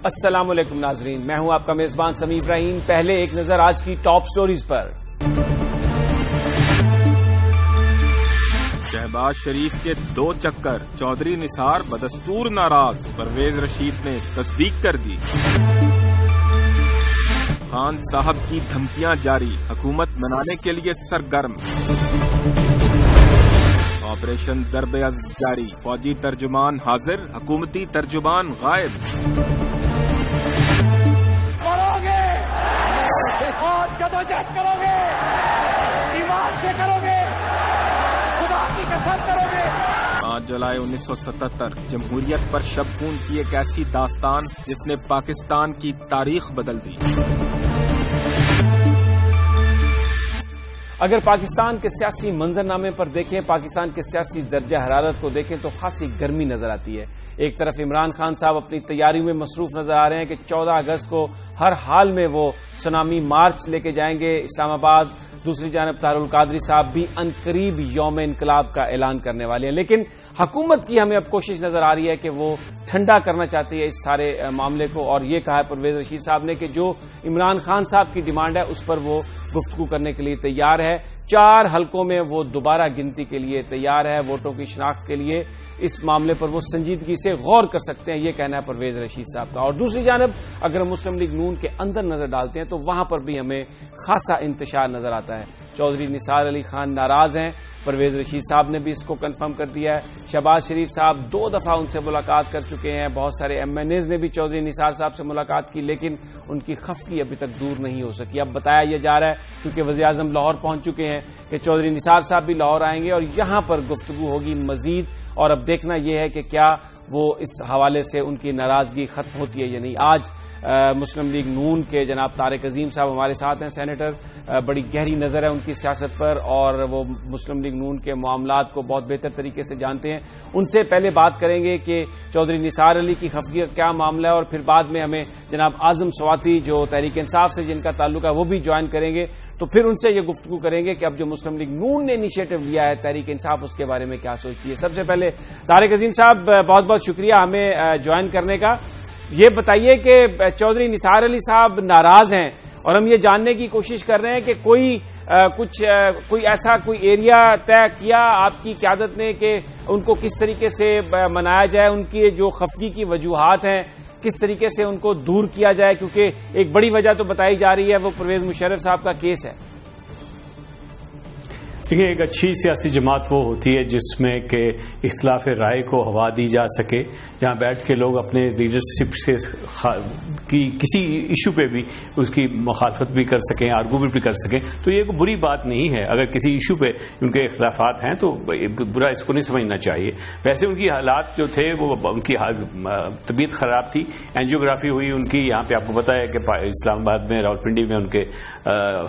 السلام علیکم ناظرین، میں ہوں آپ کا میزبان سمیع ابراہیم۔ پہلے ایک نظر آج کی ٹاپ سٹوریز پر۔ شہباز شریف کے 2 چکر، چودھری نثار بدستور ناراض، پرویز رشید نے تصدیق کر دی۔ خان صاحب کی دھمکیاں جاری، حکومت بنانے کے لیے سرگرم۔ آپریشن ضرب عضب جاری، فوجی ترجمان حاضر، حکومتی ترجمان غائب۔ کرو گے فوج جدوجہد کرو گے، ایمان سے کرو گے، خدا کی قسم کرو گے۔ 5 جولائی 1977 جمہوریت پر شب خون کی ایک ایسی داستان جس نے پاکستان کی تاریخ بدل دی۔ اگر پاکستان کے سیاسی منظرنامے پر دیکھیں، پاکستان کے سیاسی درجہ حرارت کو دیکھیں تو خاصی گرمی نظر آتی ہے۔ ایک طرف عمران خان صاحب اپنی تیاریوں میں مصروف نظر آ رہے ہیں کہ 14 اگست کو ہر حال میں وہ سونامی مارچ لے کے جائیں گے اسلام آباد۔ دوسری جانب طاہر القادری صاحب بھی عنقریب یوم انقلاب کا اعلان کرنے والے ہیں، لیکن حکومت کی ہمیں اب کوشش نظر آ رہی ہے کہ وہ ٹھنڈا کرنا چاہتی ہے اس سارے معاملے کو، اور یہ کہا ہے پرویز رشید صاحب نے کہ جو عمران خان صاحب کی ڈیمانڈ ہے اس پر وہ گفتگو کرنے کے لیے تیار ہے۔ 4 حلقوں میں وہ دوبارہ گنتی کے لیے تیار ہے، ووٹوں کی شناخت کے لیے اس معاملے پر وہ سنجیدگی سے غور کر سکتے ہیں، یہ کہنا ہے پرویز رشید صاحب کا۔ اور دوسری جانب اگر ہم مسلم لیگ نون کے اندر نظر ڈالتے ہیں تو وہاں پر بھی ہمیں خاصا انتشار نظر آتا ہے۔ چودھری نثار علی خان ناراض ہیں، پرویز رشید صاحب نے بھی اس کو کنفرم کر دیا ہے۔ شہباز شریف صاحب 2 دفعہ ان سے ملاقات کر چکے ہیں، بہت سارے ایم این ایز نے بھی چودھری نثار صاحب سے ملاقات کی، لیکن ان کی خفگی ابھی تک دور نہیں ہو سکی۔ اب بتایا یہ جا رہا ہے کیونکہ وزیر اعظم لاہور پہنچ چکے ہیں کہ چودھری نثار صاحب بھی لاہور آئیں گے اور یہاں پر گفتگو ہوگی مزید، اور اب دیکھنا یہ ہے کہ کیا وہ اس حوالے سے ان کی ناراضگی ختم ہوتی ہے یا نہیں۔ آج مسلم لیگ نون کے جناب طارق عظیم صاحب ہمارے ساتھ ہیں، سینیٹر، بڑی گہری نظر ہے ان کی سیاست پر اور وہ مسلم لیگ نون کے معاملات کو بہت بہتر طریقے سے جانتے ہیں۔ ان سے پہلے بات کریں گے کہ چودھری نثار علی کی خفگی کا کیا معاملہ ہے، اور پھر بعد میں ہمیں جناب اعظم سواتی جو تحریک انصاف سے جن کا تعلق ہے وہ بھی جوائن کریں گے، تو پھر ان سے یہ گفتگو کریں گے کہ اب جو مسلم لیگ نون نے انیشیٹو لیا ہے تحریک انصاف اس کے بارے میں کیا سوچتی ہے۔ سب سے پہلے طارق عظیم صاحب بہت بہت شکریہ ہمیں جوائن کرنے کا۔ یہ بتائیے کہ چودھری نثار علی صاحب ناراض ہیں اور ہم یہ جاننے کی کوشش کر رہے ہیں کہ کوئی ایسا ایریا طے کیا آپ کی قیادت نے کہ ان کو کس طریقے سے منایا جائے، ان کی جو خفگی کی وجوہات ہیں کس طریقے سے ان کو دور کیا جائے، کیونکہ ایک بڑی وجہ تو بتائی جا رہی ہے وہ پرویز مشرف صاحب کا کیس ہے۔ دیکھیے، ایک اچھی سیاسی جماعت وہ ہوتی ہے جس میں کہ اختلاف رائے کو ہوا دی جا سکے، جہاں بیٹھ کے لوگ اپنے لیڈرشپ سے کسی ایشو پہ بھی اس کی مخالفت بھی کر سکیں، آرگومنٹ بھی کر سکیں، تو یہ کوئی بری بات نہیں ہے۔ اگر کسی ایشو پہ ان کے اختلافات ہیں تو برا اس کو نہیں سمجھنا چاہیے۔ ویسے ان کی حالات جو تھے وہ ان کی طبیعت خراب تھی، اینجیوگرافی ہوئی ان کی، یہاں پہ آپ کو پتا ہے کہ اسلام آباد میں راولپنڈی میں ان کے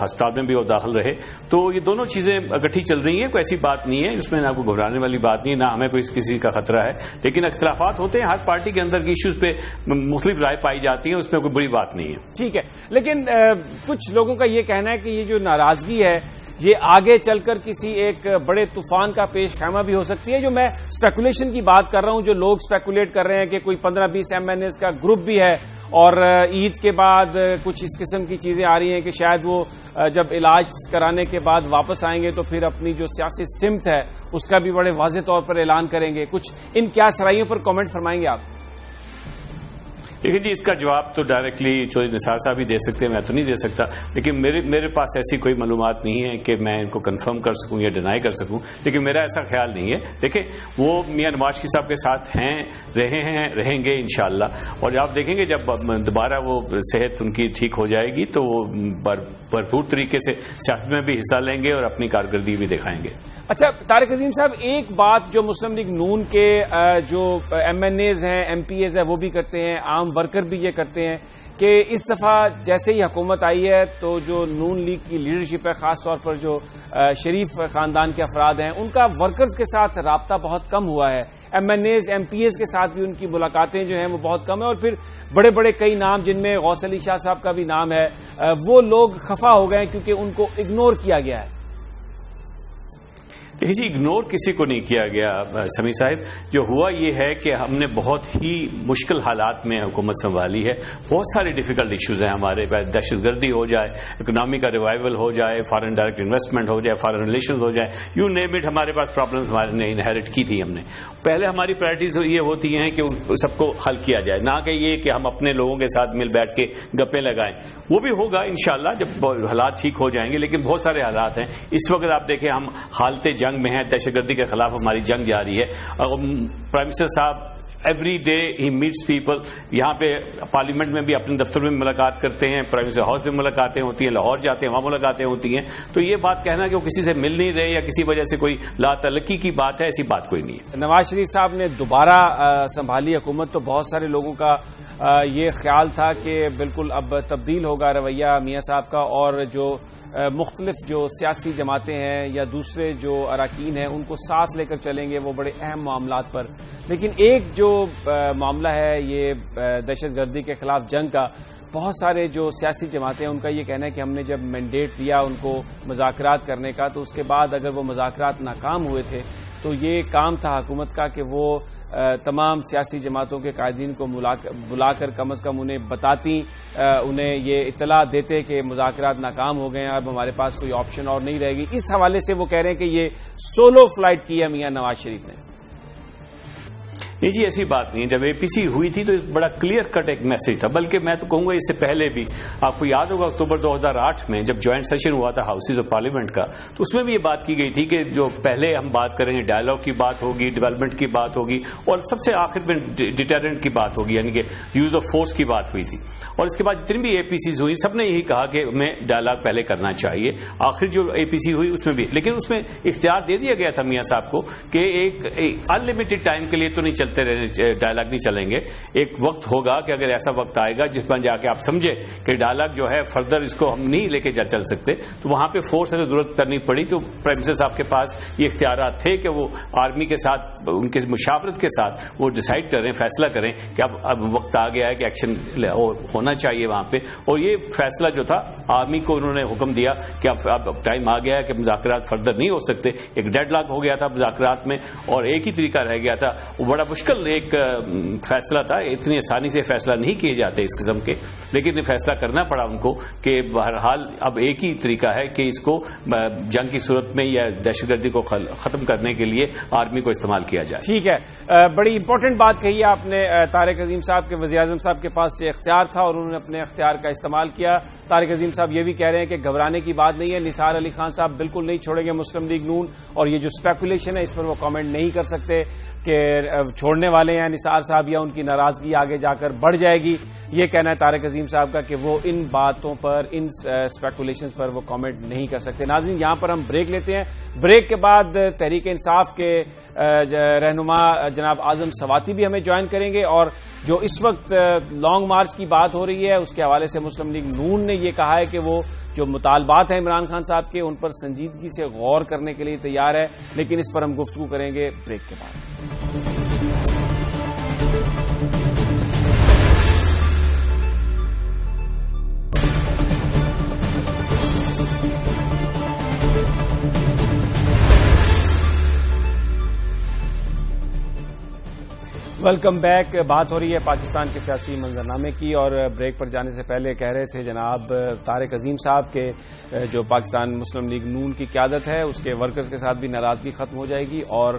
ہسپتال میں بھی وہ داخل رہے، تو یہ دونوں چیزیں اکٹھی چل رہی ہیں، کوئی ایسی بات نہیں ہے، اس میں نہ کوئی گھبرانے والی بات نہیں، نہ ہمیں کوئی کسی کا خطرہ ہے، لیکن اختلافات ہوتے ہیں، ہر پارٹی کے اندر کی ایشوز پہ مختلف رائے پائی جاتی ہے، اس میں کوئی بڑی بات نہیں ہے۔ ٹھیک ہے، لیکن کچھ لوگوں کا یہ کہنا ہے کہ یہ جو ناراضگی ہے یہ آگے چل کر کسی ایک بڑے طوفان کا پیش خیمہ بھی ہو سکتی ہے۔ جو میں اسپیکولیشن کی بات کر رہا ہوں، جو لوگ اسپیکولیٹ کر رہے ہیں کہ کوئی 15-20 ایم این ایز کا گروپ بھی ہے اور عید کے بعد کچھ اس قسم کی چیزیں آ رہی ہیں کہ شاید وہ جب علاج کرانے کے بعد واپس آئیں گے تو پھر اپنی جو سیاسی سمت ہے اس کا بھی بڑے واضح طور پر اعلان کریں گے۔ کچھ ان کیا سرائیوں پر کامنٹ فرمائیں گے آپ؟ دیکھیے جی، اس کا جواب تو ڈائریکٹلی چودھری نثار صاحب ہی دے سکتے ہیں، میں تو نہیں دے سکتا، لیکن میرے پاس ایسی کوئی معلومات نہیں ہے کہ میں ان کو کنفرم کر سکوں یا ڈینائی کر سکوں، لیکن میرا ایسا خیال نہیں ہے۔ دیکھیں، وہ میاں نواز شریف صاحب کے ساتھ رہیں گے انشاءاللہ، اور آپ دیکھیں گے جب دوبارہ وہ صحت ان کی ٹھیک ہو جائے گی تو وہ بھرپور طریقے سے سیاست میں بھی حصہ لیں گے اور اپنی کارکردگی بھی دکھائیں گے۔ اچھا طارق عظیم صاحب، ایک بات جو مسلم لیگ نون کے جو ایم این ایز ہیں، ایم پی ایز ہیں، وہ بھی کرتے ہیں، عام ورکر بھی یہ کرتے ہیں کہ اس دفعہ جیسے ہی حکومت آئی ہے تو جو نون لیگ کی لیڈرشپ ہے، خاص طور پر جو شریف خاندان کے افراد ہیں، ان کا ورکرز کے ساتھ رابطہ بہت کم ہوا ہے۔ M N As, M P As کے ساتھ بھی ان کی ملاقاتیں جو ہیں وہ بہت کم ہیں، اور پھر بڑے بڑے کئی نام جن میں غوث علی شاہ صاحب کا بھی نام ہے، وہ لوگ خفا ہو گئے ہیں کیونکہ ان کو اگنور کیا گیا ہے۔ جی اگنور کسی کو نہیں کیا گیا سمیع صاحب. جو ہوا یہ ہے کہ ہم نے بہت ہی مشکل حالات میں حکومت سنبھالی ہے. بہت سارے ڈیفیکلٹ ایشوز ہیں ہمارے پاس. دہشت گردی ہو جائے, اکنامی کا ریوائول ہو جائے, فارن ڈائریکٹ انویسٹمنٹ ہو جائے, فارن ریلیشنز ہو جائے, یو نیم اٹ. ہمارے پاس پرابلمز ہمارے نے انہیریٹ کی تھی. ہم نے پہلے ہماری پرائرٹیز یہ ہوتی ہیں کہ سب کو حل کیا جائے, نہ کہ یہ کہ ہم اپنے لوگوں کے ساتھ مل بیٹھ کے گپیں لگائیں. وہ بھی ہوگا انشاءاللہ جب حالات ٹھیک ہو جائیں گے, لیکن بہت سارے حالات ہیں اس وقت. آپ دیکھیں ہم حالت جنگ میں ہیں, دہشت گردی کے خلاف ہماری جنگ جاری ہے. پرائم منسٹر صاحب ایوری ڈے ہی میٹس پیپل. یہاں پہ پارلیمنٹ میں بھی اپنے دفتر میں ملاقات کرتے ہیں, پرائم منسٹر ہاؤس میں ملاقاتیں ہوتی ہیں, لاہور جاتے ہیں وہاں ملاقاتیں ہوتی ہیں. تو یہ بات کہنا کہ وہ کسی سے مل نہیں رہے یا کسی وجہ سے کوئی لا تعلقی کی بات ہے, ایسی بات کوئی نہیں ہے. نواز شریف صاحب نے دوبارہ سنبھالی حکومت تو بہت سارے لوگوں کا یہ خیال تھا کہ بالکل اب تبدیل ہوگا رویہ میاں صاحب کا, اور جو مختلف جو سیاسی جماعتیں ہیں یا دوسرے جو اراکین ہیں ان کو ساتھ لے کر چلیں گے وہ بڑے اہم معاملات پر. لیکن ایک جو معاملہ ہے یہ دہشت گردی کے خلاف جنگ کا, بہت سارے جو سیاسی جماعتیں ہیں ان کا یہ کہنا ہے کہ ہم نے جب مینڈیٹ دیا ان کو مذاکرات کرنے کا, تو اس کے بعد اگر وہ مذاکرات ناکام ہوئے تھے تو یہ کام تھا حکومت کا کہ وہ تمام سیاسی جماعتوں کے قائدین کو بلا کر کم از کم انہیں بتاتی, انہیں یہ اطلاع دیتے کہ مذاکرات ناکام ہو گئے ہیں, اب ہمارے پاس کوئی آپشن اور نہیں رہے گی. اس حوالے سے وہ کہہ رہے ہیں کہ یہ سولو فلائٹ کی ہے میاں نواز شریف نے. جی ایسی بات نہیں ہے. جب اے پی سی ہوئی تھی تو بڑا کلیئر کٹ ایک میسج تھا, بلکہ میں تو کہوں گا اس سے پہلے بھی. آپ کو یاد ہوگا اکتوبر 2008 میں جب جوائنٹ سیشن ہوا تھا ہاؤسز آف پارلیمنٹ کا, تو اس میں بھی یہ بات کی گئی تھی کہ جو پہلے ہم بات کریں گے ڈائلاگ کی بات ہوگی, ڈیولپمنٹ کی بات ہوگی, اور سب سے آخر میں ڈیٹرنٹ کی بات ہوگی, یعنی کہ یوز آف فورس کی بات ہوئی تھی. اور اس کے بعد جتنی بھی اے پی سیز ہوئی سب نے یہی کہا کہ ہمیں ڈائلاگ پہلے کرنا چاہیے. آخر جو اے پی سی ہوئی اس میں بھی, لیکن اس میں اختیار دے دیا گیا تھا میاں صاحب کو کہ ایک ان لمیٹڈ ٹائم کے لیے تو نہیں چلتے رہنے, ڈائلاگ نہیں چلیں گے. ایک وقت ہوگا کہ اگر ایسا وقت آئے گا جس پر جا کے آپ سمجھے کہ ڈائلاگ جو ہے فردر اس کو ہم نہیں لے کے چل سکتے, تو وہاں پہ فورس اگر ضرورت کرنی پڑی تو پرائم منسٹر صاحب کے پاس یہ اختیارات تھے کہ وہ آرمی کے ساتھ ان کے مشاورت کے ساتھ وہ ڈیسائیڈ کریں, فیصلہ کریں کہ اب وقت آ گیا ہے کہ ایکشن ہونا چاہیے وہاں پہ. اور یہ فیصلہ جو تھا آرمی کو انہوں نے حکم دیا کہ اب ٹائم آ گیا ہے کہ مذاکرات فردر نہیں ہو سکتے. ایک ڈیڈ لاک ہو گیا تھا مذاکرات میں اور ایک ہی طریقہ رہ گیا تھا. وہ بڑا مشکل ایک فیصلہ تھا, اتنی آسانی سے فیصلہ نہیں کیے جاتے اس قسم کے, لیکن فیصلہ کرنا پڑا ان کو کہ بہرحال اب ایک ہی طریقہ ہے کہ اس کو جنگ کی صورت میں یا دہشت گردی کو ختم کرنے کے لیے آرمی کو استعمال کیا جائے. ٹھیک ہے, بڑی امپورٹنٹ بات کہی ہے آپ نے. طارق عظیم صاحب کے وزیر اعظم صاحب کے پاس سے اختیار تھا اور انہوں نے اپنے اختیار کا استعمال کیا. طارق عظیم صاحب یہ بھی کہہ رہے ہیں کہ گھبرانے کی بات نہیں ہے, نثار علی خان صاحب بالکل نہیں چھوڑیں گے مسلم لیگ نون, اور یہ جو اسپیکولیشن ہے اس پر وہ کامنٹ نہیں کر سکتے کہ چھوڑنے والے ہیں نثار صاحب یا ان کی ناراضگی آگے جا کر بڑھ جائے گی. یہ کہنا ہے طارق عظیم صاحب کا کہ وہ ان باتوں پر, ان اسپیکولیشنز پر وہ کامنٹ نہیں کر سکتے. ناظرین یہاں پر ہم بریک لیتے ہیں. بریک کے بعد تحریک انصاف کے رہنما جناب اعظم سواتی بھی ہمیں جوائن کریں گے, اور جو اس وقت لانگ مارچ کی بات ہو رہی ہے اس کے حوالے سے مسلم لیگ نون نے یہ کہا ہے کہ وہ جو مطالبات ہیں عمران خان صاحب کے ان پر سنجیدگی سے غور کرنے کے لیے تیار ہے, لیکن اس پر ہم گفتگو کریں گے بریک کے بعد. Welcome back. بات ہو رہی ہے پاکستان کے سیاسی منظرنامے کی, اور بریک پر جانے سے پہلے کہہ رہے تھے جناب طارق عظیم صاحب کے جو پاکستان مسلم لیگ نون کی قیادت ہے اس کے ورکرز کے ساتھ بھی ناراضگی ختم ہو جائے گی, اور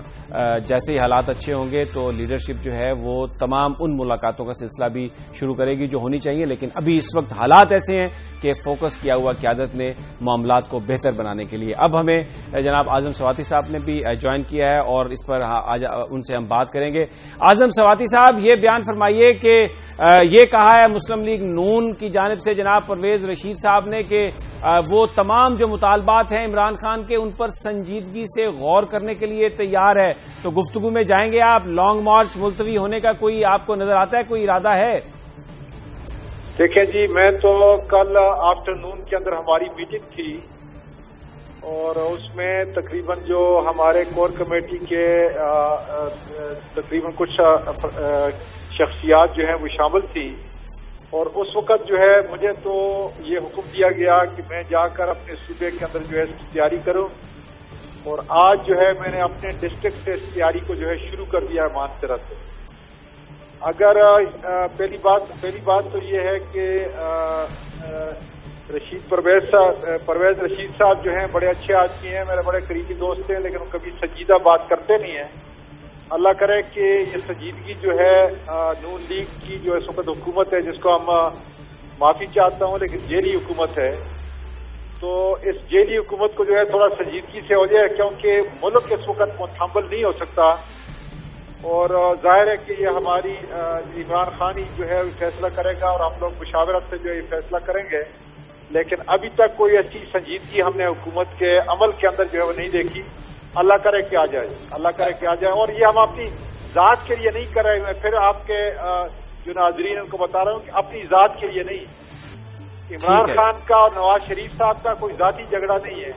جیسے ہی حالات اچھے ہوں گے تو لیڈرشپ جو ہے وہ تمام ان ملاقاتوں کا سلسلہ بھی شروع کرے گی جو ہونی چاہیے. لیکن ابھی اس وقت حالات ایسے ہیں کہ فوکس کیا ہوا قیادت نے معاملات کو بہتر بنانے کے لیے. اب ہمیں جناب اعظم سواتی صاحب نے بھی جوائن کیا ہے اور اس پر ان سے ہم بات کریں گے. اعظم سواتی صاحب یہ بیان فرمائیے کہ یہ کہا ہے مسلم لیگ نون کی جانب سے جناب پرویز رشید صاحب نے کہ وہ تمام جو مطالبات ہیں عمران خان کے ان پر سنجیدگی سے غور کرنے کے لیے تیار ہے, تو گفتگو میں جائیں گے آپ. لانگ مارچ ملتوی ہونے کا کوئی آپ کو نظر آتا ہے, کوئی ارادہ ہے؟ دیکھیں جی, میں تو کل آفٹر نون کے اندر ہماری میٹنگ تھی اور اس میں تقریباً جو ہمارے کور کمیٹی کے تقریباً کچھ شخصیات جو ہیں وہ شامل تھی, اور اس وقت جو ہے مجھے تو یہ حکم دیا گیا کہ میں جا کر اپنے صوبے کے اندر جو ہے تیاری کروں اور آج جو ہے میں نے اپنے ڈسٹرکٹ سے اس تیاری کو جو ہے شروع کر دیا ہے مانسہرہ سے. اگر پہلی بات تو یہ ہے کہ پرویز رشید صاحب جو ہیں بڑے اچھے آدمی ہیں, میرے بڑے قریبی دوست ہیں, لیکن وہ کبھی سنجیدہ بات کرتے نہیں ہیں. اللہ کرے کہ یہ سنجیدگی جو ہے نون لیگ کی جو اس وقت حکومت ہے, جس کو ہم معافی چاہتا ہوں لیکن جیلی حکومت ہے, تو اس جیلی حکومت کو جو ہے تھوڑا سنجیدگی سے ہو جائے, کیونکہ ملک اس وقت متحمل نہیں ہو سکتا. اور ظاہر ہے کہ یہ ہماری عمران خان ہی جو ہے فیصلہ کرے گا اور ہم لوگ مشاورت سے جو ہے یہ فیصلہ کریں گے, لیکن ابھی تک کوئی ایسی سنجیدگی ہم نے حکومت کے عمل کے اندر جو ہے وہ نہیں دیکھی. اللہ کرے کہ آ جائے, اللہ کرے کہ آ جائے. اور یہ ہم اپنی ذات کے لیے نہیں کر رہے ہیں, میں پھر آپ کے جو ناظرین ان کو بتا رہا ہوں کہ اپنی ذات کے لیے نہیں. عمران خان کا اور نواز شریف صاحب کا کوئی ذاتی جھگڑا نہیں ہے,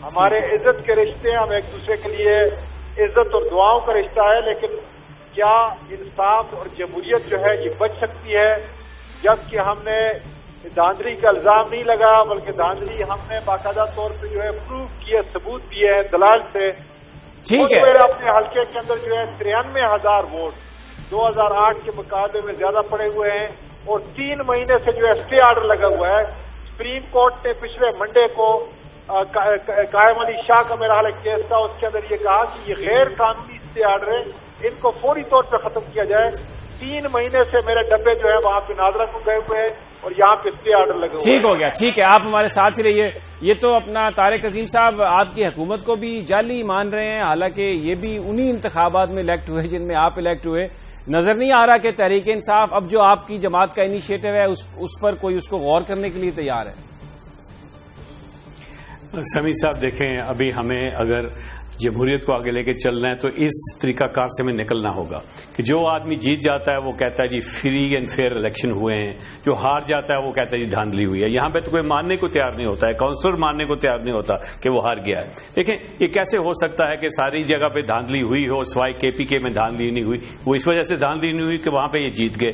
ہمارے عزت کے رشتے ہیں, ہم ایک دوسرے کے لیے عزت اور دعاؤں کا رشتہ ہے. لیکن کیا انصاف اور جمہوریت جو ہے یہ بچ سکتی ہے جبکہ ہم نے دھاندلی کا الزام نہیں لگا, بلکہ دھاندلی ہم نے باقاعدہ طور پہ جو ہے پروف کیے, ثبوت دیے ہیں دلائل سے. ٹھیک ہے, میرے اپنے حلقے کے اندر جو ہے 93,000 ووٹ 2008 کے مقابلے میں زیادہ پڑے ہوئے ہیں, اور 3 مہینے سے جو ہے اسٹے آرڈر لگا ہوا ہے. سپریم کورٹ نے پچھلے منڈے کو قائم علی شاہ کا میرا حال ایک کیس تھا, اس کے اندر یہ کہا کہ یہ غیر قانونی اسٹے آرڈر ہے, ان کو فوری طور پہ ختم کیا جائے. 3 مہینے سے میرے ڈبے جو ہے وہاں پہ ناظرہ کو گئے ہوئے ہیں اور یہاں پہ اسٹے آرڈر لگے ہوئے. ٹھیک ہو گیا, ٹھیک ہے, آپ ہمارے ساتھ ہی رہیے. یہ تو اپنا طارق عظیم صاحب آپ کی حکومت کو بھی جعلی مان رہے ہیں, حالانکہ یہ بھی انہی انتخابات میں الیکٹ ہوئے جن میں آپ الیکٹ ہوئے. نظر نہیں آ رہا کہ تحریک انصاف اب جو آپ کی جماعت کا انیشیٹو ہے اس پر کوئی اس کو غور کرنے کے لیے تیار ہے؟ سمیع صاحب دیکھیں, ابھی ہمیں اگر جمہوریت کو آگے لے کے چلنا ہے تو اس طریقہ کار سے ہمیں نکلنا ہوگا کہ جو آدمی جیت جاتا ہے وہ کہتا ہے جی فری اینڈ فیئر الیکشن ہوئے ہیں, جو ہار جاتا ہے وہ کہتا ہے جی دھاندلی ہوئی ہے. یہاں پہ تو کوئی ماننے کو تیار نہیں ہوتا ہے, کاؤنسلر ماننے کو تیار نہیں ہوتا کہ وہ ہار گیا ہے. دیکھیں یہ کیسے ہو سکتا ہے کہ ساری جگہ پہ دھاندلی ہوئی ہو سوائے KPK میں دھاندلی نہیں ہوئی, وہ اس وجہ سے دھاندلی نہیں ہوئی کہ وہاں پہ یہ جیت گئے.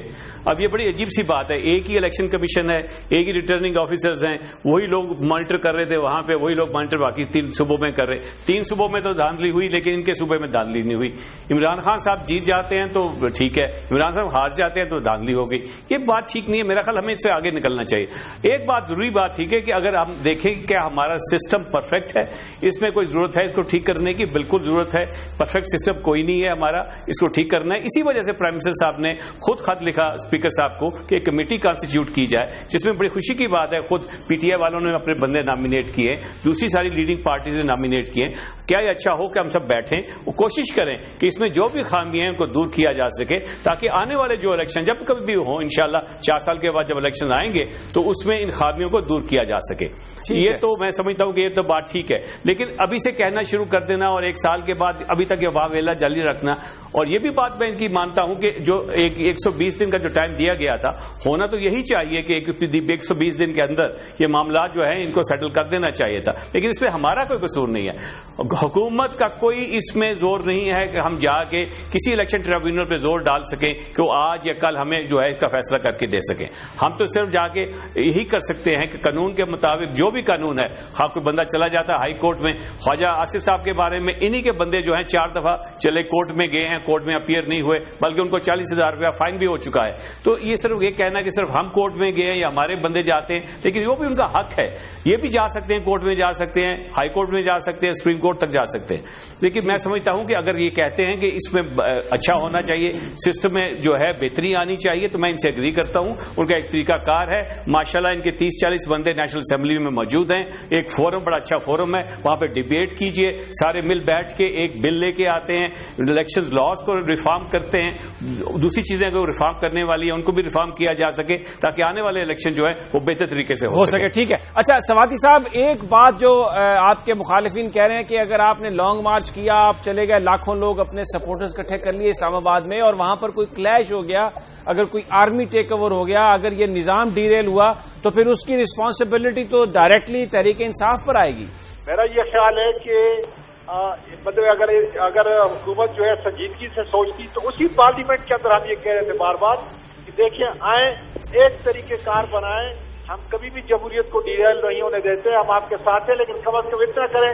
اب یہ بڑی عجیب سی بات ہے, ایک ہی الیکشن کمیشن ہے, ایک ہی ریٹرننگ آفیسرز ہیں, وہی لوگ مانیٹر کر رہے تھے وہاں پہ, وہی لوگ مانیٹر باقی 3 صوبوں میں کر رہے. 3 صوبوں میں تو دھاندلی ہوئی لیکن ان کے صوبے میں دھاندلی نہیں ہوئی. عمران خان صاحب جیت جاتے ہیں تو ٹھیک ہے, عمران صاحب ہار جاتے ہیں تو دھاندلی ہو گئی. یہ بات ٹھیک نہیں ہے, میرا خیال ہمیں اس سے آگے نکلنا چاہیے. ایک بات ضروری بات ٹھیک ہے کہ اگر ہم دیکھیں کہ کیا ہمارا سسٹم پرفیکٹ ہے, اس میں کوئی ضرورت ہے اس کو ٹھیک کرنے کی, بالکل ضرورت ہے. پرفیکٹ سسٹم کوئی نہیں ہے ہمارا, اس کو ٹھیک کرنا ہے. اسی وجہ سے پرائم منسٹر صاحب نے خود خط لکھا اسپیکر صاحب کو کہ ایک کمیٹی کانسٹیٹیوٹ کی جائے, جس میں بڑی خوشی کی بات ہے خود PTI والوں نے اپنے بندے نامینیٹ کیے, دوسری ساری لیڈنگ پارٹیز نے نامینیٹ کیے. کیا یہ اچھا ہو کہ ہم سب بیٹھیں, وہ کوشش کریں کہ اس میں جو بھی خامیاں ہیں ان کو دور کیا جا سکے, تاکہ آنے والے جو الیکشن جب کبھی بھی ہوں انشاءاللہ 4 سال کے بعد جب الیکشن آئیں گے تو اس میں ان خامیوں کو دور کیا جا سکے. یہ تو میں سمجھتا ہوں کہ یہ تو بات ٹھیک ہے, لیکن ابھی سے کہنا شروع کر دینا اور 1 سال کے بعد ابھی تک یہ واویلا جاری رکھنا. اور یہ بھی بات میں ان کی مانتا ہوں کہ جو 120 دن کا جو ٹائم دیا گیا تھا, ہونا تو یہی چاہیے کہ 120 دن کے اندر یہ معاملات جو ہیں ان کو سیٹل کر دینا چاہیے تھا, لیکن اس پہ ہمارا کوئی قصور نہیں ہے. حکومت کا کوئی اس میں زور نہیں ہے کہ ہم جا کے کسی الیکشن ٹریبیونل پہ زور ڈال سکیں کہ وہ آج یا کل ہمیں جو ہے اس کا فیصلہ کر کے دے سکیں. ہم تو صرف جا کے یہی کر سکتے ہیں کہ قانون کے مطابق جو بھی قانون ہے, خواہ کوئی بندہ چلا جاتا ہے ہائی کورٹ میں, خواجہ آصف صاحب کے بارے میں انہی کے بندے جو ہیں 4 دفعہ چلے کورٹ میں گئے ہیں, کورٹ میں اپیئر نہیں ہوئے, بلکہ ان کو 40,000 روپیہ فائن بھی ہو چکا ہے. تو یہ صرف یہ کہنا کہ صرف ہم کورٹ میں گئے ہیں یا ہمارے بندے جاتے ہیں, لیکن وہ بھی ان کا حق ہے, یہ بھی جا سکتے ہیں, کورٹ میں جا سکتے ہیں, ہائی کورٹ میں جا سکتے ہیں, سپریم کورٹ تک جا سکتے ہیں. لیکن میں سمجھتا ہوں کہ اگر یہ کہتے ہیں کہ اس میں اچھا ہونا چاہیے, سسٹم میں جو ہے بہتری آنی چاہیے, تو میں ان سے اگری کرتا ہوں. ان کا ایک طریقہ کار ہے, ماشاءاللہ ان کے 30-40 بندے نیشنل اسمبلی میں موجود ہیں, ایک فورم بڑا اچھا فورم ہے, وہاں پہ ڈیبیٹ کیجئے, سارے مل بیٹھ کے ایک بل لے کے آتے ہیں, الیکشن لاز کو ریفارم کرتے ہیں, دوسری چیزیں جو ریفارم کرنے والی ہیں ان کو بھی ریفارم کیا جا سکے, تاکہ آنے والے الیکشن جو ہے وہ بہتر طریقے سے ہو سکے. ٹھیک ہے. اچھا سوادی صاحب, ایک بات جو آپ کے مخالفین کہہ رہے ہیں کہ اگر آپ نے لانگ مارچ کیا, آپ چلے گئے, لاکھوں لوگ اپنے سپورٹرز اکٹھے کر لیے اسلام آباد میں, اور وہاں پر کوئی کلیش ہو گیا, اگر کوئی آرمی ٹیک اوور ہو گیا, اگر یہ نظام ڈیریل ہوا, تو پھر اس کی رسپانسبلٹی تو ڈائریکٹلی تحریک انصاف پر آئے گی. میرا یہ خیال ہے کہ مطلب اگر حکومت جو ہے سنجیدگی سے سوچتی تو اسی پارلیمنٹ کے اندر ہم یہ کہہ رہے تھے بار بار کہ دیکھیں آئیں, ایک طریقہ کار بنائیں, ہم کبھی بھی جمہوریت کو ڈیریل نہیں ہونے دیتے, ہم آپ کے ساتھ ہیں, لیکن کم از کم اتنا کریں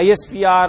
ISPR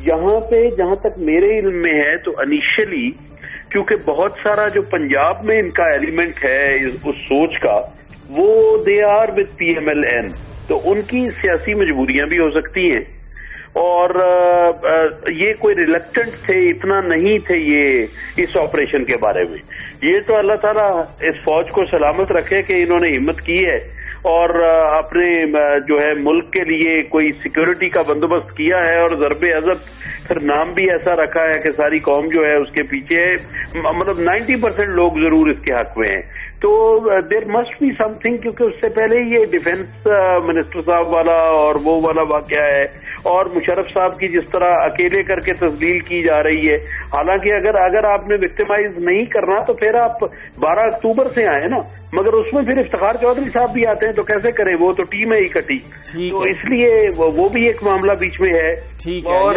یہاں پہ جہاں تک میرے علم میں ہے تو انیشلی کیونکہ بہت سارا جو پنجاب میں ان کا ایلیمنٹ ہے اس سوچ کا، وہ دے آر وتھ PMLN، تو ان کی سیاسی مجبوریاں بھی ہو سکتی ہیں، اور یہ کوئی ریلیکٹنٹ تھے، اتنا نہیں تھے یہ اس آپریشن کے بارے میں. یہ تو اللہ تعالیٰ اس فوج کو سلامت رکھے کہ انہوں نے ہمت کی ہے اور اپنے جو ہے ملک کے لیے کوئی سیکورٹی کا بندوبست کیا ہے، اور ضرب عزت پھر نام بھی ایسا رکھا ہے کہ ساری قوم جو ہے اس کے پیچھے، مطلب 90% لوگ ضرور اس کے حق میں ہیں. تو there must be something, کیونکہ اس سے پہلے یہ ڈیفینس منسٹر صاحب والا اور وہ والا واقعہ ہے، اور مشرف صاحب کی جس طرح اکیلے کر کے تسلیل کی جا رہی ہے. حالانکہ اگر آپ نے وکٹمائز نہیں کرنا تو پھر آپ 12 اکتوبر سے آئے نا، مگر اس میں پھر افتخار چودھری صاحب بھی آتے ہیں تو کیسے کریں، وہ تو ٹیم ہے اکٹھی، تو اس لیے وہ بھی ایک معاملہ بیچ میں ہے. اور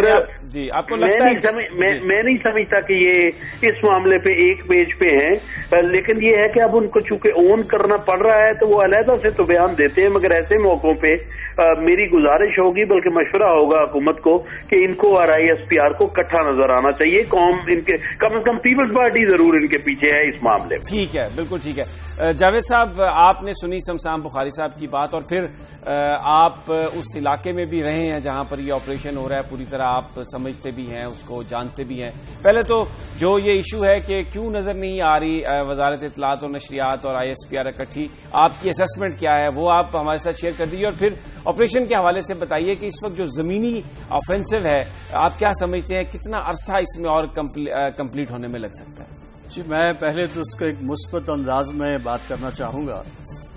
میں نہیں سمجھتا کہ یہ اس معاملے پہ ایک پیج پہ ہیں، لیکن یہ ہے کہ اب ان کو چونکہ اون کرنا پڑ رہا ہے تو وہ علیحدہ سے تو بیان دیتے ہیں، مگر ایسے موقعوں پہ میری گزارش ہوگی، بلکہ مشورہ ہوگا حکومت کو کہ ان کو اور ISPR کو اکٹھا نظر آنا چاہیے. قوم ان کے کم از کم پیپلز پارٹی ضرور ان کے پیچھے ہے اس معاملے میں. ٹھیک ہے، بالکل ٹھیک ہے. جاوید صاحب، آپ نے سنی شمشان بخاری صاحب کی بات، اور پھر آپ اس علاقے میں بھی رہے ہیں جہاں پر یہ آپریشن ہو رہا ہے، پوری طرح آپ سمجھتے بھی ہیں، اس کو جانتے بھی ہیں. پہلے تو جو یہ ایشو ہے کہ کیوں نظر نہیں آ رہی وزارت اطلاعات و نشریات اور ISPR اکٹھی، آپ کی اسسمنٹ کیا ہے وہ آپ ہمارے ساتھ شیئر کر دیجیے، اور پھر آپریشن کے حوالے سے بتائیے کہ اس وقت جو زمینی آفینسو ہے آپ کیا سمجھتے ہیں، کتنا عرصہ اس میں اور کمپلیٹ ہونے میں لگ سکتا ہے؟ جی، میں پہلے تو اس کا ایک مثبت انداز میں بات کرنا چاہوں گا.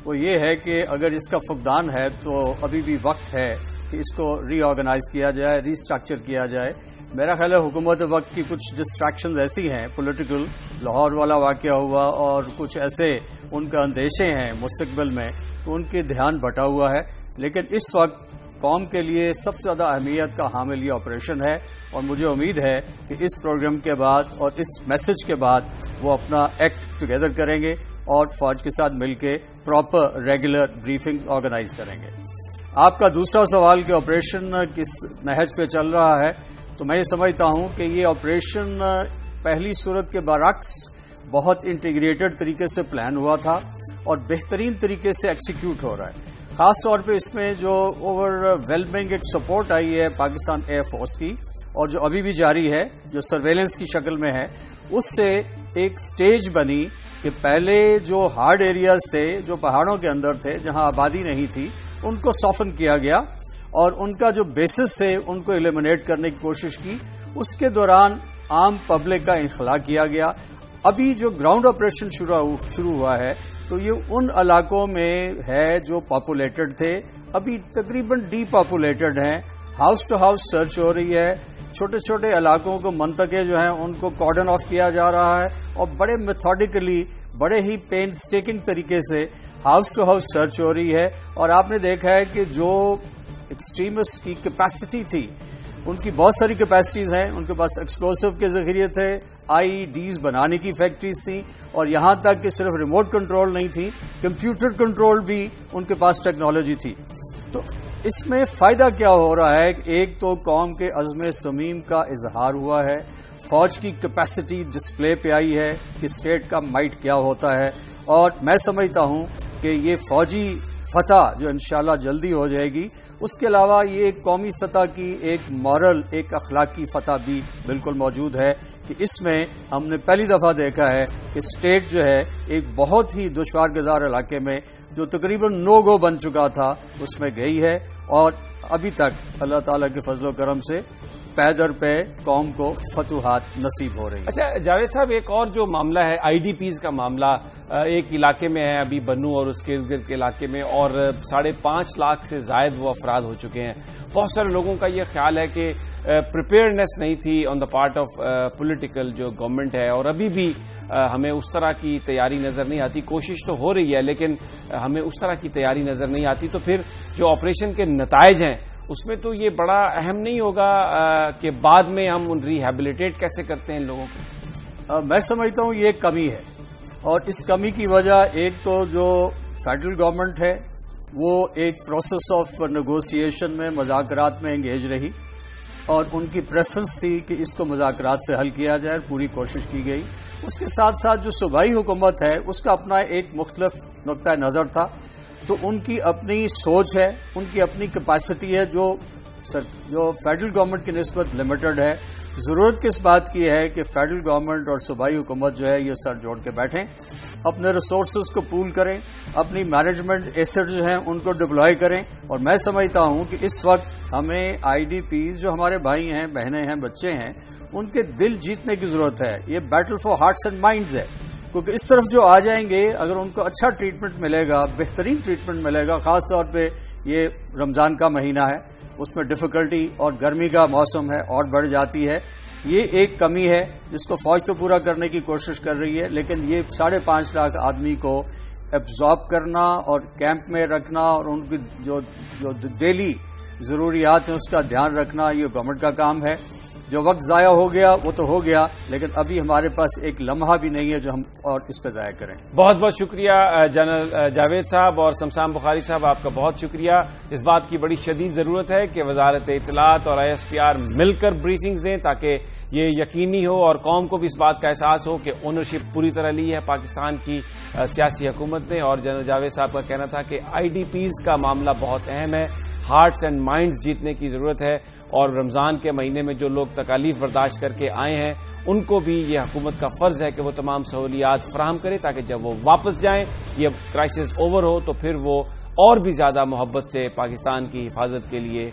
وہ یہ ہے کہ اگر اس کا فقدان ہے تو ابھی بھی وقت ہے کہ اس کو ری آرگنائز کیا جائے، ری اسٹرکچر کیا جائے. میرا خیال ہے حکومت وقت کی کچھ ڈسٹریکشنز ایسی ہیں، پولیٹیکل، لاہور والا واقعہ ہوا اور کچھ ایسے ان کا اندیشے ہیں مستقبل میں، تو ان کے دھیان بٹا ہوا ہے. لیکن اس وقت قوم کے لیے سب سے زیادہ اہمیت کا حامل یہ آپریشن ہے، اور مجھے امید ہے کہ اس پروگرام کے بعد اور اس میسج کے بعد وہ اپنا ایکٹ ٹوگیدر کریں گے اور فوج کے ساتھ مل کے پراپر ریگولر بریفنگ آرگنائز کریں گے. آپ کا دوسرا سوال کہ آپریشن کس نہج پہ چل رہا ہے، تو میں یہ سمجھتا ہوں کہ یہ آپریشن پہلی صورت کے برعکس بہت انٹیگریٹڈ طریقے سے پلان ہوا تھا اور بہترین طریقے سے ایکسیکیوٹ ہو رہا ہے. خاص طور پہ اس میں جو اوور ویلمنگ ایک سپورٹ آئی ہے پاکستان ایئر فورس کی، اور جو ابھی بھی جاری ہے، جو سرویلنس کی شکل میں ہے، اس سے ایک سٹیج بنی کہ پہلے جو ہارڈ ایریاز تھے، جو پہاڑوں کے اندر تھے، جہاں آبادی نہیں تھی، ان کو سافن کیا گیا اور ان کا جو بیسز تھے ان کو ایلیمینیٹ کرنے کی کوشش کی. اس کے دوران عام پبلک کا انخلا کیا گیا. ابھی جو گراؤنڈ آپریشن شروع ہوا ہے تو یہ ان علاقوں میں ہے جو پاپولیٹڈ تھے، ابھی تقریباً ڈی پاپولیٹڈ ہیں. ہاؤس ٹو ہاؤس سرچ ہو رہی ہے، چھوٹے چھوٹے علاقوں کو منطقے جو ہیں ان کو کارڈن آف کیا جا رہا ہے، اور بڑے میتھوڈیکلی، بڑے ہی پین اسٹیکنگ طریقے سے ہاؤس ٹو ہاؤس سرچ ہو رہی ہے. اور آپ نے دیکھا ہے کہ جو ایکسٹریمسٹ کی کیپیسٹی تھی، ان کی بہت ساری کیپیسٹیز ہیں، ان کے پاس ایکسپلوسو کے ذخیرے تھے، IEDs بنانے کی فیکٹریز تھیں، اور یہاں تک کہ صرف ریموٹ کنٹرول نہیں تھی، کمپیوٹر کنٹرول بھی ان کے پاس ٹیکنالوجی تھی. تو اس میں فائدہ کیا ہو رہا ہے؟ ایک تو قوم کے عزم صمیم کا اظہار ہوا ہے، فوج کی کیپیسٹی ڈسپلے پہ آئی ہے کہ اسٹیٹ کا مائٹ کیا ہوتا ہے، اور میں سمجھتا ہوں کہ یہ فوجی فتح جو انشاءاللہ جلدی ہو جائے گی، اس کے علاوہ یہ ایک قومی سطح کی ایک مورل، ایک اخلاقی فتح بھی بالکل موجود ہے کہ اس میں ہم نے پہلی دفعہ دیکھا ہے کہ اسٹیٹ جو ہے ایک بہت ہی دشوار گزار علاقے میں جو تقریباً نو گو بن چکا تھا اس میں گئی ہے، اور ابھی تک اللہ تعالیٰ کے فضل و کرم سے پے در پے قوم کو فتوحات نصیب ہو رہی ہے. اچھا جاوید صاحب، ایک اور جو معاملہ ہے IDPs کا معاملہ، ایک علاقے میں ہے ابھی بنو اور اس کے ارد گرد کے علاقے میں، اور 5.5 لاکھ سے زائد وہ افراد ہو چکے ہیں. بہت سارے لوگوں کا یہ خیال ہے کہ پریپیئرنیس نہیں تھی آن دا پارٹ آف پولیٹیکل جو گورنمنٹ ہے، اور ابھی بھی ہمیں اس طرح کی تیاری نظر نہیں آتی. کوشش تو ہو رہی ہے لیکن ہمیں اس طرح کی تیاری نظر نہیں آتی. تو پھر جو آپریشن کے نتائج ہیں اس میں تو یہ بڑا اہم نہیں ہوگا کہ بعد میں ہم ریہیبلیٹیٹ کیسے کرتے ہیں ان لوگوں کو؟ میں سمجھتا ہوں یہ ایک کمی ہے، اور اس کمی کی وجہ ایک تو جو فیڈرل گورنمنٹ ہے وہ ایک پروسیس آف نیگوسیشن میں، مذاکرات میں انگیج رہی، اور ان کی پریفرنس تھی کہ اس کو مذاکرات سے حل کیا جائے، پوری کوشش کی گئی۔ اس کے ساتھ ساتھ جو صوبائی حکومت ہے اس کا اپنا ایک مختلف نقطہ نظر تھا، تو ان کی اپنی سوچ ہے، ان کی اپنی کیپیسٹی ہے جو فیڈرل گورنمنٹ کی نسبت لمیٹڈ ہے۔ ضرورت کس بات کی ہے کہ فیڈرل گورنمنٹ اور صوبائی حکومت جو ہے یہ سر جوڑ کے بیٹھیں، اپنے ریسورسز کو پول کریں، اپنی مینجمنٹ ایسٹ جو ہیں ان کو ڈپلوائے کریں۔ اور میں سمجھتا ہوں کہ اس وقت ہمیں آئی ڈی پیز جو ہمارے بھائی ہیں، بہنیں ہیں، بچے ہیں، ان کے دل جیتنے کی ضرورت ہے۔ یہ battle for hearts and minds ہے، کیونکہ اس طرف جو آ جائیں گے اگر ان کو اچھا ٹریٹمنٹ ملے گا، بہترین ٹریٹمنٹ ملے گا، خاص طور پہ یہ رمضان کا مہینہ ہے، اس میں ڈیفیکلٹی اور گرمی کا موسم ہے اور بڑھ جاتی ہے۔ یہ ایک کمی ہے جس کو فوج تو پورا کرنے کی کوشش کر رہی ہے، لیکن یہ 5.5 لاکھ آدمی کو ایبزارب کرنا اور کیمپ میں رکھنا اور ان کی جو ڈیلی ضروریات ہیں اس کا دھیان رکھنا یہ گورنمنٹ کا کام ہے۔ جو وقت ضائع ہو گیا وہ تو ہو گیا، لیکن ابھی ہمارے پاس ایک لمحہ بھی نہیں ہے جو ہم اور اس پہ ضائع کریں۔ بہت بہت شکریہ جنرل جاوید صاحب اور شمشان بخاری صاحب، آپ کا بہت شکریہ۔ اس بات کی بڑی شدید ضرورت ہے کہ وزارت اطلاعات اور ISPR مل کر بریفنگز دیں تاکہ یہ یقینی ہو اور قوم کو بھی اس بات کا احساس ہو کہ اونرشپ پوری طرح لی ہے پاکستان کی سیاسی حکومت نے۔ اور جنرل جاوید صاحب کا کہنا تھا کہ IDPs کا معاملہ بہت اہم ہے، ہارٹس اینڈ مائنڈز جیتنے کی ضرورت ہے، اور رمضان کے مہینے میں جو لوگ تکالیف برداشت کر کے آئے ہیں ان کو بھی یہ حکومت کا فرض ہے کہ وہ تمام سہولیات فراہم کرے تاکہ جب وہ واپس جائیں، یہ کرائسس اوور ہو تو پھر وہ اور بھی زیادہ محبت سے پاکستان کی حفاظت کے لیے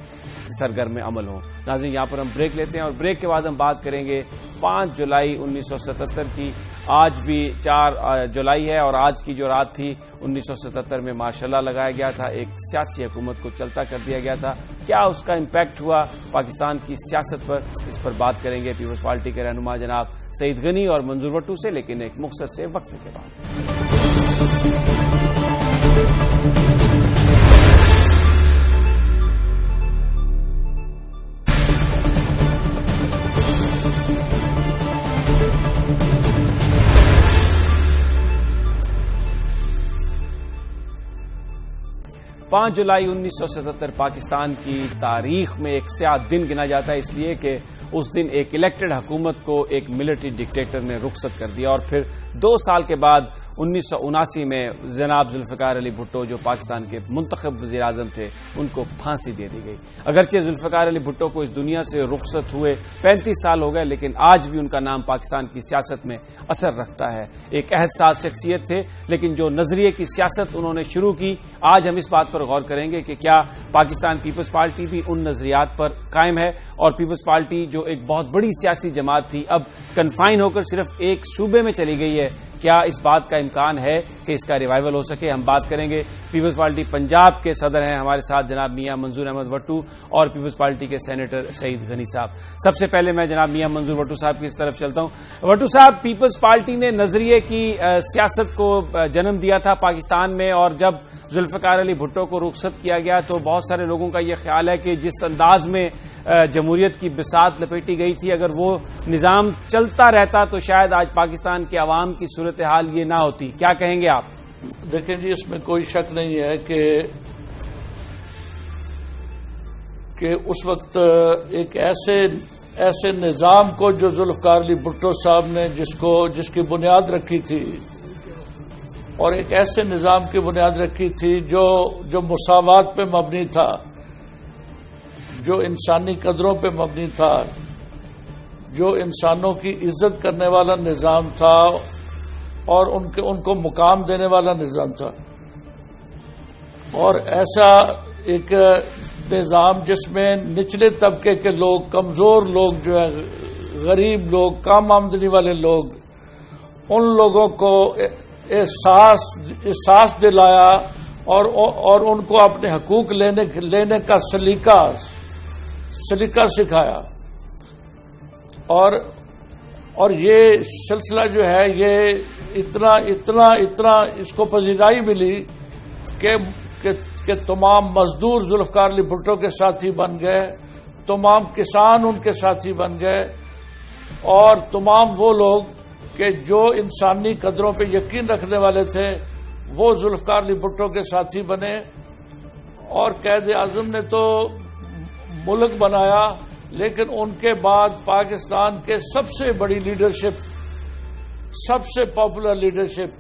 سرگرم عمل ہوں۔ ناظرین، یہاں پر ہم بریک لیتے ہیں اور بریک کے بعد ہم بات کریں گے 5 جولائی 1977 کی۔ آج بھی 4 جولائی ہے اور آج کی جو رات تھی 1977 میں مارشل لا لگایا گیا تھا، ایک سیاسی حکومت کو چلتا کر دیا گیا تھا۔ کیا اس کا امپیکٹ ہوا پاکستان کی سیاست پر، اس پر بات کریں گے پیپلز پارٹی کے رہنما جناب سعید غنی اور منظور وٹو سے، لیکن ایک مختصر سے وقفے کے بعد۔ 5 جولائی 1977 پاکستان کی تاریخ میں ایک سیاہ دن گنا جاتا ہے، اس لیے کہ اس دن ایک الیکٹڈ حکومت کو ایک ملٹری ڈکٹیٹر نے رخصت کر دیا اور پھر 2 سال کے بعد 1979 میں جناب ذوالفقار علی بھٹو جو پاکستان کے منتخب وزیر اعظم تھے ان کو پھانسی دے دی گئی۔ اگرچہ ذوالفقار علی بھٹو کو اس دنیا سے رخصت ہوئے 35 سال ہو گئے، لیکن آج بھی ان کا نام پاکستان کی سیاست میں اثر رکھتا ہے۔ ایک عہد ساز شخصیت تھے، لیکن جو نظریے کی سیاست انہوں نے شروع کی، آج ہم اس بات پر غور کریں گے کہ کیا پاکستان پیپلز پارٹی بھی ان نظریات پر قائم ہے، اور پیپلز پارٹی جو ایک بہت بڑی سیاسی جماعت تھی اب کنفائن ہو کر صرف ایک صوبے میں چلی گئی ہے، کیا اس بات کا امکان ہے کہ اس کا ریوائول ہو سکے؟ ہم بات کریں گے۔ پیپلز پارٹی پنجاب کے صدر ہیں ہمارے ساتھ جناب میاں منظور احمد وٹو اور پیپلز پارٹی کے سینیٹر سعید غنی صاحب۔ سب سے پہلے میں جناب میاں منظور وٹو صاحب کی اس طرف چلتا ہوں۔ وٹو صاحب، پیپلز پارٹی نے نظریے کی سیاست کو جنم دیا تھا پاکستان میں، اور جب ذوالفقار علی بھٹو کو رخصت کیا گیا تو بہت سارے لوگوں کا یہ خیال ہے کہ جس انداز میں جمہوریت کی بساط لپیٹی گئی تھی، اگر وہ نظام چلتا رہتا تو شاید آج پاکستان کے عوام کی صورتحال یہ نہ ہوتی۔ کیا کہیں گے آپ؟ دیکھیں جی، اس میں کوئی شک نہیں ہے کہ اس وقت ایک ایسے نظام کو جو ذوالفقار علی بھٹو صاحب نے جس کی بنیاد رکھی تھی، اور ایک ایسے نظام کی بنیاد رکھی تھی جو مساوات پہ مبنی تھا، جو انسانی قدروں پہ مبنی تھا، جو انسانوں کی عزت کرنے والا نظام تھا اور ان کو مقام دینے والا نظام تھا، اور ایسا ایک نظام جس میں نچلے طبقے کے لوگ، کمزور لوگ جو ہے، غریب لوگ، کم آمدنی والے لوگ، ان لوگوں کو احساس دلایا اور ان کو اپنے حقوق لینے کا سلیقہ سکھایا، اور یہ سلسلہ جو ہے یہ اتنا اس کو پذیرائی ملی کہ تمام مزدور ذوالفقار علی بھٹو کے ساتھی بن گئے، تمام کسان ان کے ساتھی بن گئے، اور تمام وہ لوگ کہ جو انسانی قدروں پہ یقین رکھنے والے تھے وہ ذوالفقار علی بھٹو کے ساتھی بنے، اور قائد اعظم نے تو ملک بنایا لیکن ان کے بعد پاکستان کے سب سے بڑی لیڈرشپ، سب سے پاپولر لیڈرشپ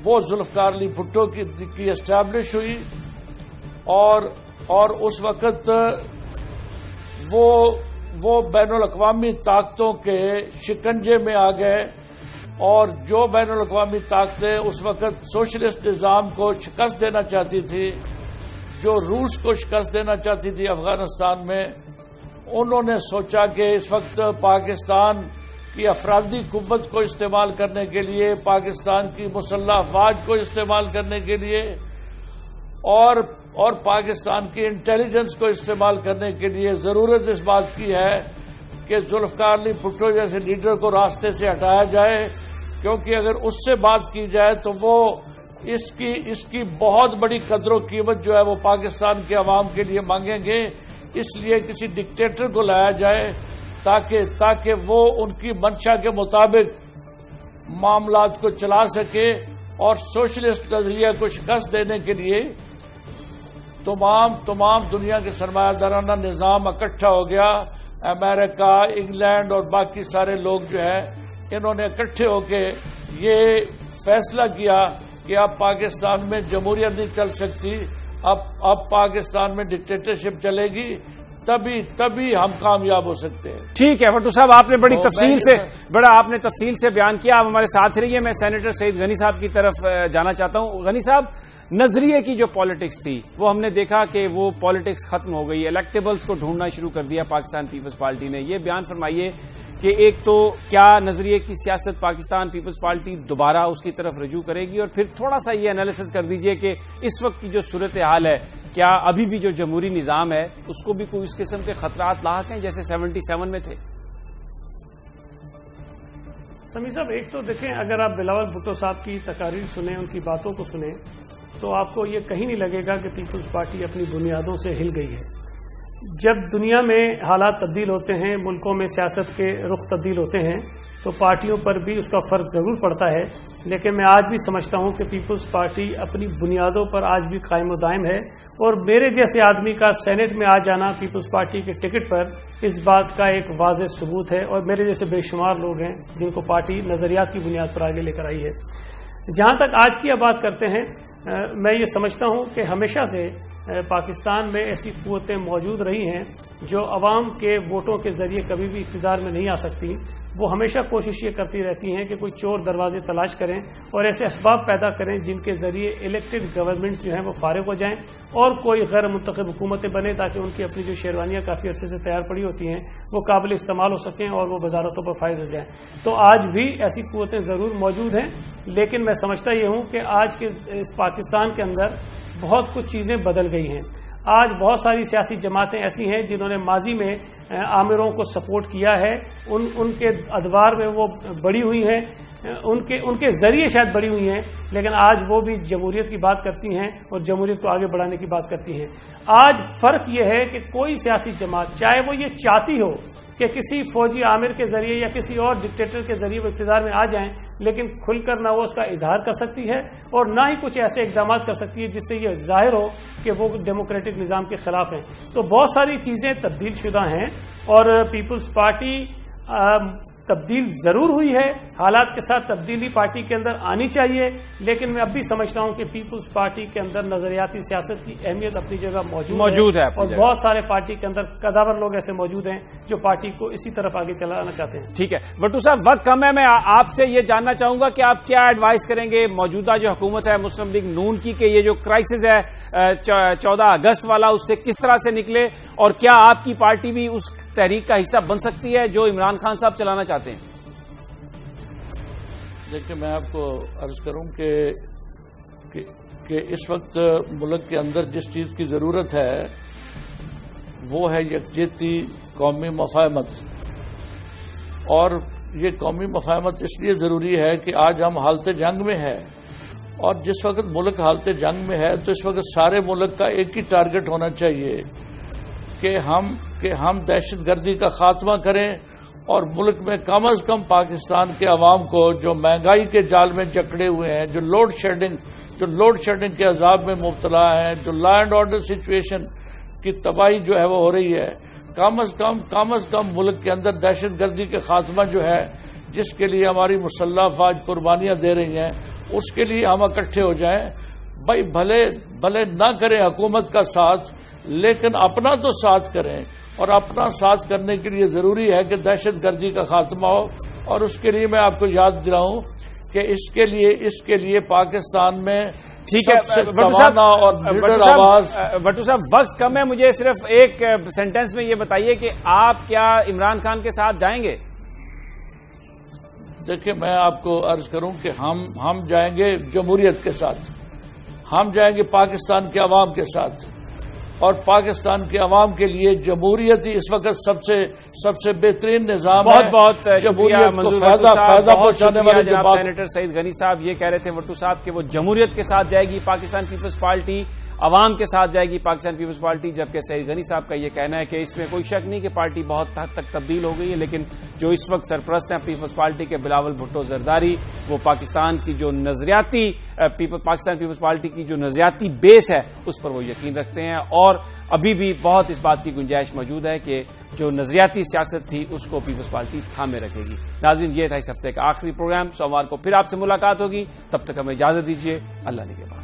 وہ ذوالفقار علی بھٹو کی اسٹیبلش ہوئی، اور اس وقت وہ بین الاقوامی طاقتوں کے شکنجے میں آ گئے، اور جو بین الاقوامی طاقتیں اس وقت سوشلسٹ نظام کو شکست دینا چاہتی تھی، جو روس کو شکست دینا چاہتی تھی افغانستان میں، انہوں نے سوچا کہ اس وقت پاکستان کی افرادی قوت کو استعمال کرنے کے لیے، پاکستان کی مسلح افواج کو استعمال کرنے کے لیے، اور پاکستان کی انٹیلیجنس کو استعمال کرنے کے لیے ضرورت اس بات کی ہے کہ ذوالفقار علی بھٹو جیسے لیڈر کو راستے سے ہٹایا جائے، کیونکہ اگر اس سے بات کی جائے تو وہ اس کی بہت بڑی قدر و قیمت جو ہے وہ پاکستان کے عوام کے لیے مانگیں گے، اس لیے کسی ڈکٹیٹر کو لایا جائے تاکہ وہ ان کی منشا کے مطابق معاملات کو چلا سکے، اور سوشلسٹ نظریہ کو شکست دینے کے لیے تمام دنیا کے سرمایہ دارانہ نظام اکٹھا ہو گیا۔ امریکہ، انگلینڈ اور باقی سارے لوگ جو ہے انہوں نے اکٹھے ہو کے یہ فیصلہ کیا کہ اب پاکستان میں جمہوریت نہیں چل سکتی، اب پاکستان میں ڈکٹیٹرشپ چلے گی، تبھی ہم کامیاب ہو سکتے ہیں۔ ٹھیک ہے بھٹو صاحب، آپ نے بڑی تفصیل سے بیان کیا۔ آپ ہمارے ساتھ رہیے۔ میں سینیٹر سعید غنی صاحب کی طرف جانا چاہتا ہوں۔ غنی صاحب، نظریے کی جو پالیٹکس تھی وہ ہم نے دیکھا کہ وہ پالیٹکس ختم ہو گئی، الیکٹیبلز کو ڈھونڈنا شروع کر دیا پاکستان پیپلز پارٹی نے۔ یہ بیان فرمائیے کہ ایک تو کیا نظریے کی سیاست پاکستان پیپلز پارٹی دوبارہ اس کی طرف رجوع کرے گی، اور پھر تھوڑا سا یہ انالیسس کر دیجئے کہ اس وقت کی جو صورتحال ہے، کیا ابھی بھی جو جمہوری نظام ہے اس کو بھی کوئی اس قسم کے خطرات لاحق ہیں جیسے 77 میں تھے؟ سمیع صاحب، ایک تو دیکھیں، اگر آپ بلاول بھٹو صاحب کی تقاریر سنیں، ان کی باتوں کو سنیں، تو آپ کو یہ کہیں نہیں لگے گا کہ پیپلز پارٹی اپنی بنیادوں سے ہل گئی ہے۔ جب دنیا میں حالات تبدیل ہوتے ہیں، ملکوں میں سیاست کے رخ تبدیل ہوتے ہیں، تو پارٹیوں پر بھی اس کا فرق ضرور پڑتا ہے، لیکن میں آج بھی سمجھتا ہوں کہ پیپلز پارٹی اپنی بنیادوں پر آج بھی قائم و دائم ہے، اور میرے جیسے آدمی کا سینٹ میں آ جانا پیپلز پارٹی کے ٹکٹ پر اس بات کا ایک واضح ثبوت ہے، اور میرے جیسے بے شمار لوگ ہیں جن کو پارٹی نظریات کی بنیاد پر آگے لے کر آئی ہے۔ جہاں تک آج کی بات کرتے ہیں، میں یہ سمجھتا ہوں کہ ہمیشہ سے پاکستان میں ایسی قوتیں موجود رہی ہیں جو عوام کے ووٹوں کے ذریعے کبھی بھی اقتدار میں نہیں آ سکتی۔ وہ ہمیشہ کوشش یہ کرتی رہتی ہیں کہ کوئی چور دروازے تلاش کریں اور ایسے اسباب پیدا کریں جن کے ذریعے الیکٹڈ گورنمنٹس جو ہیں وہ فارغ ہو جائیں اور کوئی غیر منتخب حکومتیں بنے، تاکہ ان کی اپنی جو شیروانیاں کافی عرصے سے تیار پڑی ہوتی ہیں وہ قابل استعمال ہو سکیں اور وہ وزارتوں پر فائز ہو جائیں۔ تو آج بھی ایسی قوتیں ضرور موجود ہیں، لیکن میں سمجھتا یہ ہوں کہ آج کے اس پاکستان کے اندر بہت کچھ چیزیں بدل گئی ہیں۔ آج بہت ساری سیاسی جماعتیں ایسی ہیں جنہوں نے ماضی میں آمروں کو سپورٹ کیا ہے، ان کے ادوار میں وہ بڑی ہوئی ہیں، ان کے ذریعے شاید بڑی ہوئی ہیں، لیکن آج وہ بھی جمہوریت کی بات کرتی ہیں اور جمہوریت کو آگے بڑھانے کی بات کرتی ہیں۔ آج فرق یہ ہے کہ کوئی سیاسی جماعت، چاہے وہ یہ چاہتی ہو کہ کسی فوجی عامر کے ذریعے یا کسی اور ڈکٹیٹر کے ذریعے وہ اقتدار میں آ جائیں، لیکن کھل کر نہ وہ اس کا اظہار کر سکتی ہے اور نہ ہی کچھ ایسے اقدامات کر سکتی ہے جس سے یہ ظاہر ہو کہ وہ ڈیموکریٹک نظام کے خلاف ہیں۔ تو بہت ساری چیزیں تبدیل شدہ ہیں اور پیپلز پارٹی تبدیل ضرور ہوئی ہے، حالات کے ساتھ تبدیلی پارٹی کے اندر آنی چاہیے، لیکن میں اب بھی سمجھتا ہوں کہ پیپلز پارٹی کے اندر نظریاتی سیاست کی اہمیت اپنی جگہ موجود ہے اور بہت سارے پارٹی کے اندر قداور لوگ ایسے موجود ہیں جو پارٹی کو اسی طرف آگے چلانا چاہتے ہیں۔ ٹھیک ہے بھٹو صاحب، وقت کم ہے، میں آپ سے یہ جاننا چاہوں گا کہ آپ کیا ایڈوائز کریں گے موجودہ جو حکومت ہے مسلم لیگ نون کی کہ یہ جو کرائسس ہے 14 اگست والا، اس سے کس طرح سے نکلے، اور کیا آپ کی پارٹی بھی اس تحریک کا حصہ بن سکتی ہے جو عمران خان صاحب چلانا چاہتے ہیں؟ دیکھیں، میں آپ کو عرض کروں کہ اس وقت ملک کے اندر جس چیز کی ضرورت ہے وہ ہے یکجہتی، قومی مفاہمت، اور یہ قومی مفاہمت اس لیے ضروری ہے کہ آج ہم حالت جنگ میں ہے، اور جس وقت ملک حالت جنگ میں ہے تو اس وقت سارے ملک کا ایک ہی ٹارگٹ ہونا چاہیے کہ ہم دہشت گردی کا خاتمہ کریں اور ملک میں کم از کم پاکستان کے عوام کو جو مہنگائی کے جال میں جکڑے ہوئے ہیں، جو لوڈ شیڈنگ کے عذاب میں مبتلا ہیں، جو لا اینڈ آرڈر سچویشن کی تباہی جو ہے وہ ہو رہی ہے، کم از کم ملک کے اندر دہشت گردی کے خاتمہ جو ہے، جس کے لیے ہماری مسلح افواج قربانیاں دے رہی ہیں، اس کے لیے ہم اکٹھے ہو جائیں۔ بھائی بھلے نہ کریں حکومت کا ساتھ، لیکن اپنا تو ساتھ کریں، اور اپنا ساتھ کرنے کے لیے ضروری ہے کہ دہشت گردی کا خاتمہ ہو۔ اور اس کے لیے میں آپ کو یاد دلاؤں کہ اس کے لیے پاکستان میں بٹو صاحب وقت کم ہے، مجھے صرف ایک سینٹنس میں یہ بتائیے کہ آپ کیا عمران خان کے ساتھ جائیں گے؟ دیکھیں، میں آپ کو عرض کروں کہ ہم جائیں گے جمہوریت کے ساتھ، ہم جائیں گے پاکستان کے عوام کے ساتھ، اور پاکستان کے عوام کے لیے جمہوریت ہی اس وقت سب سے بہترین نظام ہے۔ بہت جمہوریت کو فائدہ پہنچانے والے جناب سینیٹر سعید غنی صاحب یہ کہہ رہے تھے وٹو صاحب کہ وہ جمہوریت کے ساتھ جائے گی پاکستان پیپلز پارٹی، عوام کے ساتھ جائے گی پاکستان پیپلز پارٹی، جبکہ سعید غنی صاحب کا یہ کہنا ہے کہ اس میں کوئی شک نہیں کہ پارٹی بہت حد تک تبدیل ہو گئی ہے، لیکن جو اس وقت سرپرست ہیں پیپلز پارٹی کے بلاول بھٹو زرداری، وہ پاکستان کی جو نظریاتی پاکستان پیپلز پارٹی کی جو نظریاتی بیس ہے اس پر وہ یقین رکھتے ہیں، اور ابھی بھی بہت اس بات کی گنجائش موجود ہے کہ جو نظریاتی سیاست تھی اس کو پیپلز پارٹی تھامے رکھے گی۔ ناظرین، یہ تھا اس ہفتے کا آخری پروگرام، سوموار کو پھر آپ سے ملاقات ہوگی، تب تک ہمیں اجازت دیجیے، اللہ نگہبان۔